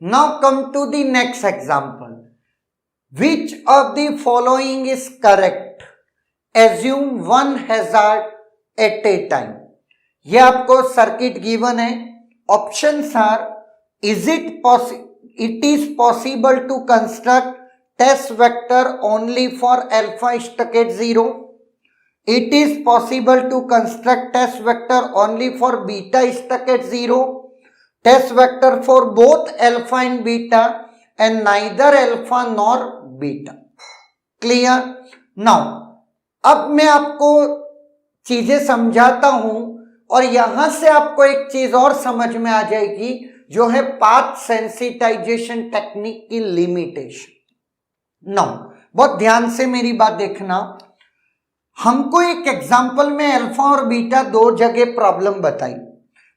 Now come to the next example. Which of the following is correct? Assume one hazard at a time. ये आपको circuit given है. Options are: it is possible to construct test vector only for alpha stuck at 0. It is possible to construct test vector only for beta stuck at 0. Test vector for both alpha and beta and neither alpha nor beta. Clear? Now, अब मैं आपको चीजें समझाता हूं और यहां से आपको एक चीज और समझ में आ जाएगी, जो है पाथ सेंसिटाइजेशन टेक्निक की लिमिटेशन. नाउ बहुत ध्यान से मेरी बात देखना. हमको एक एग्जांपल में अल्फा और बीटा दो जगह प्रॉब्लम बताई,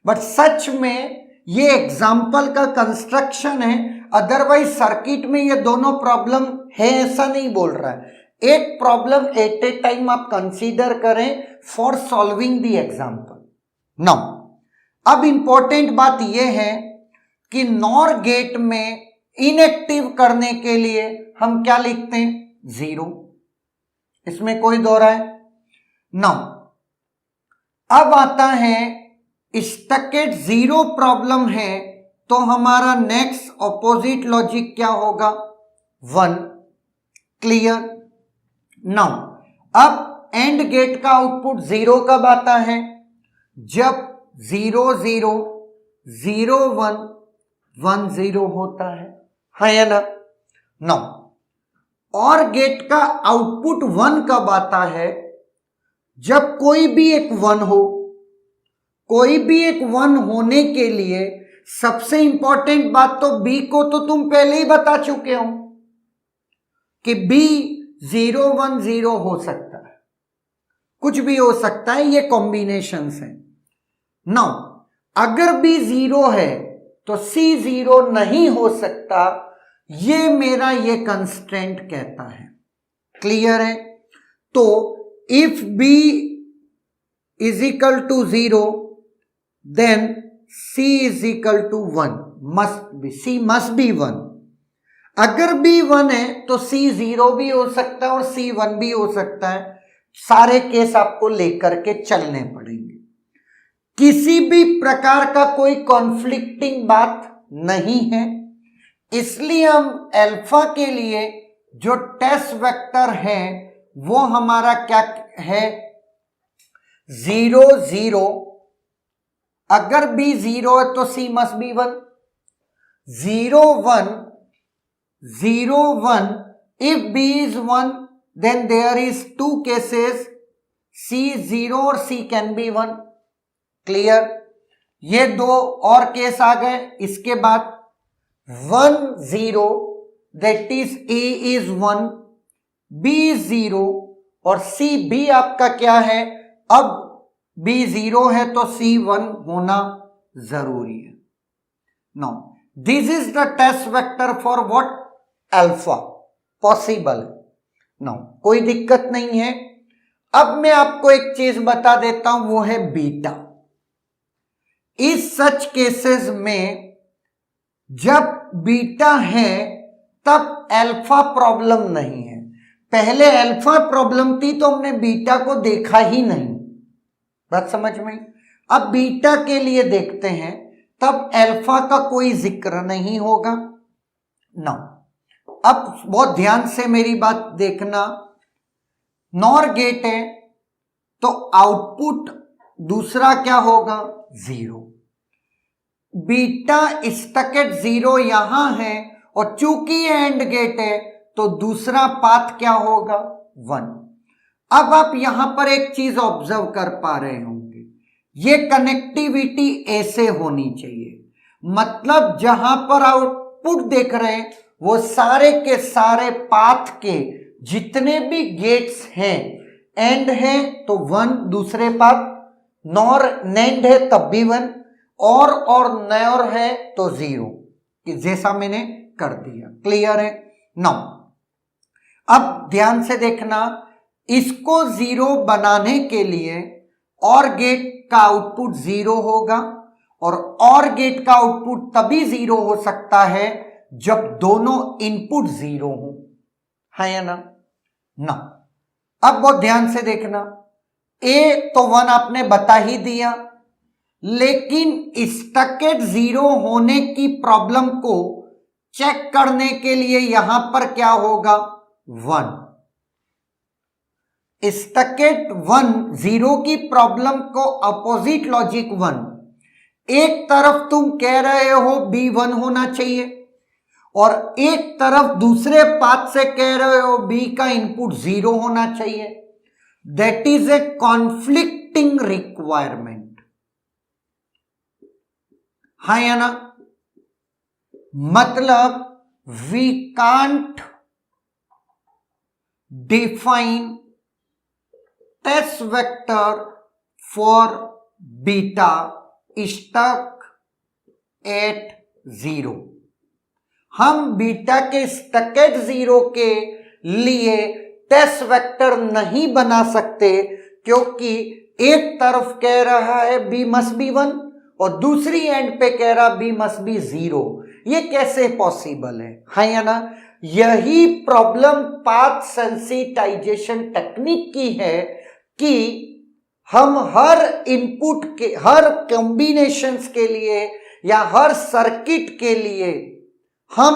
बट सच में ये एग्जांपल का कंस्ट्रक्शन है. अदरवाइज सर्किट में ये दोनों प्रॉब्लम है ऐसा नहीं बोल रहा है. एक प्रॉब्लम एट ए टाइम आप कंसीडर करें for solving the example. Now अब इंपॉर्टेंट बात यह है कि नॉर गेट में इनएक्टिव करने के लिए हम क्या लिखते हैं? 0. इसमें कोई दो राय. नाउ अब आता है स्टक एट 0 प्रॉब्लम है, तो हमारा नेक्स्ट ऑपोजिट लॉजिक क्या होगा? 1. क्लियर? नाउ अब एंड गेट का आउटपुट 0 कब आता है? जब 0 0 0 1 1 0 होता है या ना? नाउ और गेट का आउटपुट 1 कब आता है? जब कोई भी एक 1 हो. कोई भी एक 1 होने के लिए सबसे इंपॉर्टेंट बात तो बी को तो तुम पहले ही बता चुके हो कि बी 0 1 0 हो सकता है, कुछ भी हो सकता है, ये कॉम्बिनेशंस हैं. नाउ अगर बी 0 है तो सी 0 नहीं हो सकता, ये मेरा ये कंस्ट्रेंट कहता है. क्लियर है? तो if B is equal to 0 then C is equal to 1 must be. C must be 1. अगर B 1 है तो C 0 भी हो सकता है और C 1 भी हो सकता है. सारे केस आपको लेकर के चलने पड़ेंगे. किसी भी प्रकार का कोई कॉन्फ्लिक्टिंग बात नहीं है, इसलिए हम अल्फा के लिए जो टेस्ट वेक्टर है वो हमारा क्या है? 0 0. अगर B 0 है तो C must be 1. 0 1 0 1. If B is 1 then there is 2 cases, C 0 और C can be 1. क्लियर? ये दो और केस आ गए. इसके बाद 1 0 that is A is 1, B is 0 और C B आपका क्या है? अब B 0 है तो C 1 होना जरूरी है. Now this is the test vector for what? Alpha. Possible है. नाउ कोई दिक्कत नहीं है. अब मैं आपको एक चीज बता देता हूं, वो है बीटा. इस सच केसेस में जब बीटा है तब अल्फा प्रॉब्लम नहीं है. पहले अल्फा प्रॉब्लम थी तो हमने बीटा को देखा ही नहीं. बात समझ में? अब बीटा के लिए देखते हैं, तब अल्फा का कोई जिक्र नहीं होगा. ना अब बहुत ध्यान से मेरी बात देखना. नॉर गेट है तो आउटपुट दूसरा क्या होगा? 0. बीटा स्टक एट 0 यहां है और चूंकि ये एंड गेट है तो दूसरा पाथ क्या होगा? 1. अब आप यहां पर एक चीज ऑब्जर्व कर पा रहे होंगे, ये कनेक्टिविटी ऐसे होनी चाहिए. मतलब जहां पर आउटपुट देख रहे हैं वो सारे के सारे पाथ के जितने भी गेट्स हैं, एंड है तो 1 दूसरे पाथ, नॉर नेंड है तब भी 1, और नॉर है तो 0, जैसा मैंने कर दिया. क्लियर है? नाउ अब ध्यान से देखना. इसको 0 बनाने के लिए और गेट का आउटपुट 0 होगा और गेट का आउटपुट तभी 0 हो सकता है जब दोनों इनपुट 0 हो, है या ना। अब बहुत ध्यान से देखना, ए तो 1 आपने बता ही दिया, लेकिन स्टकेट 0 होने की प्रॉब्लम को चेक करने के लिए यहां पर क्या होगा, 1। स्टकेट 1 0 की प्रॉब्लम को अपोजिट लॉजिक 1, एक तरफ तुम कह रहे हो B1 होना चाहिए और एक तरफ दूसरे पाथ से कह रहे हो B का इनपुट 0 होना चाहिए। That is a conflicting requirement, हाँ या ना। मतलब we can't define test vector for beta stuck at 0। हम बीटा के स्टक एट 0 के लिए टेस्ट वेक्टर नहीं बना सकते, क्योंकि एक तरफ कह रहा है B मस्ट बी 1 और दूसरी एंड पे कह रहा B मस्ट बी 0। ये कैसे पॉसिबल है या ना। यही प्रॉब्लम पाथ सेंसिटाइजेशन टेक्निक की है कि हम हर इनपुट के, हर कॉम्बिनेशंस के लिए या हर सर्किट के लिए हम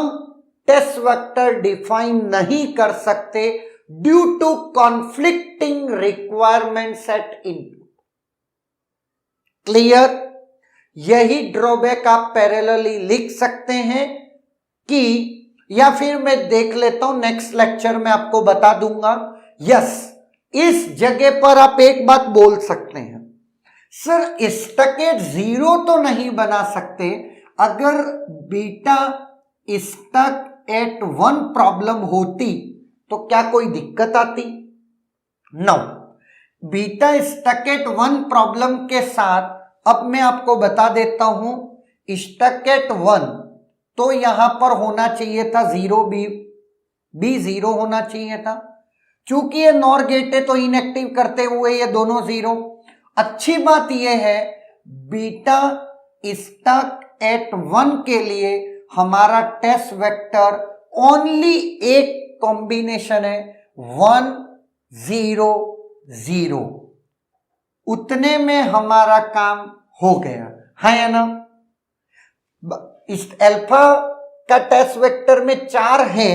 टेस्ट वेक्टर डिफाइन नहीं कर सकते due to conflicting requirements at input. Clear. यही ड्रॉबैक आप पैरेलली लिख सकते हैं कि, या फिर मैं देख लेता हूं नेक्स्ट लेक्चर में आपको बता दूंगा। यस, इस जगह पर आप एक बात बोल सकते हैं, सर स्टकेट 0 तो नहीं बना सकते, अगर बीटा स्टक एट 1 प्रॉब्लम होती तो क्या कोई दिक्कत आती? No. Beta stuck at 1 problem के साथ अब मैं आपको बता देता हूं, स्टक एट 1 तो यहां पर होना चाहिए था 0, बी 0 होना चाहिए था। चूंकि ये नॉर गेट है तो इनएक्टिव करते हुए ये दोनों 0। अच्छी बात यह है बीटा स्टक एट 1 के लिए हमारा टेस्ट वेक्टर ओनली एक कॉम्बिनेशन है 1 0 0, उतने में हमारा काम हो गया, है या ना। इस अल्फा का टेस्ट वेक्टर में 4 है,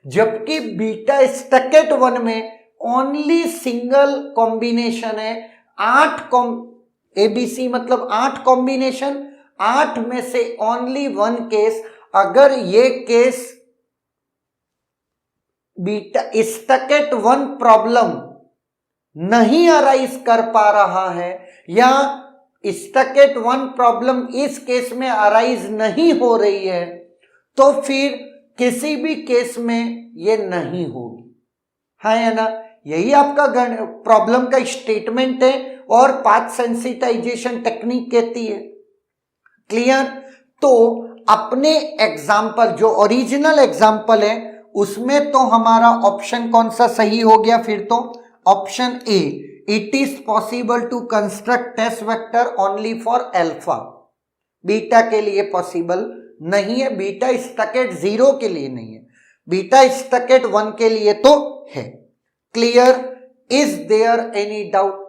जबकि बीटा स्टक एट 1 में ओनली सिंगल कॉम्बिनेशन है 8 एबीसी, मतलब 8 कॉम्बिनेशन, 8 में से ओनली 1 केस। अगर ये case beta stuck at 1 problem नहीं अराइज कर पा रहा है या स्टक एट 1 प्रॉब्लम इस केस में अराइज नहीं हो रही है, तो फिर किसी भी केस में ये नहीं होगी, है या ना। यही आपका प्रॉब्लम का स्टेटमेंट है और पाथ सेंसिटाइजेशन टेक्निक कहती है। क्लियर। तो अपने एग्जाम्पल, जो ओरिजिनल एग्जाम्पल है, उसमें तो हमारा ऑप्शन कौन सा सही हो गया? फिर तो option A, it is possible to construct test vector only for alpha. Beta के लिए पॉसिबल नहीं है, बीटा स्टक एट 0 के लिए नहीं है, बीटा स्टक एट 1 के लिए तो है। Clear. Is there any doubt?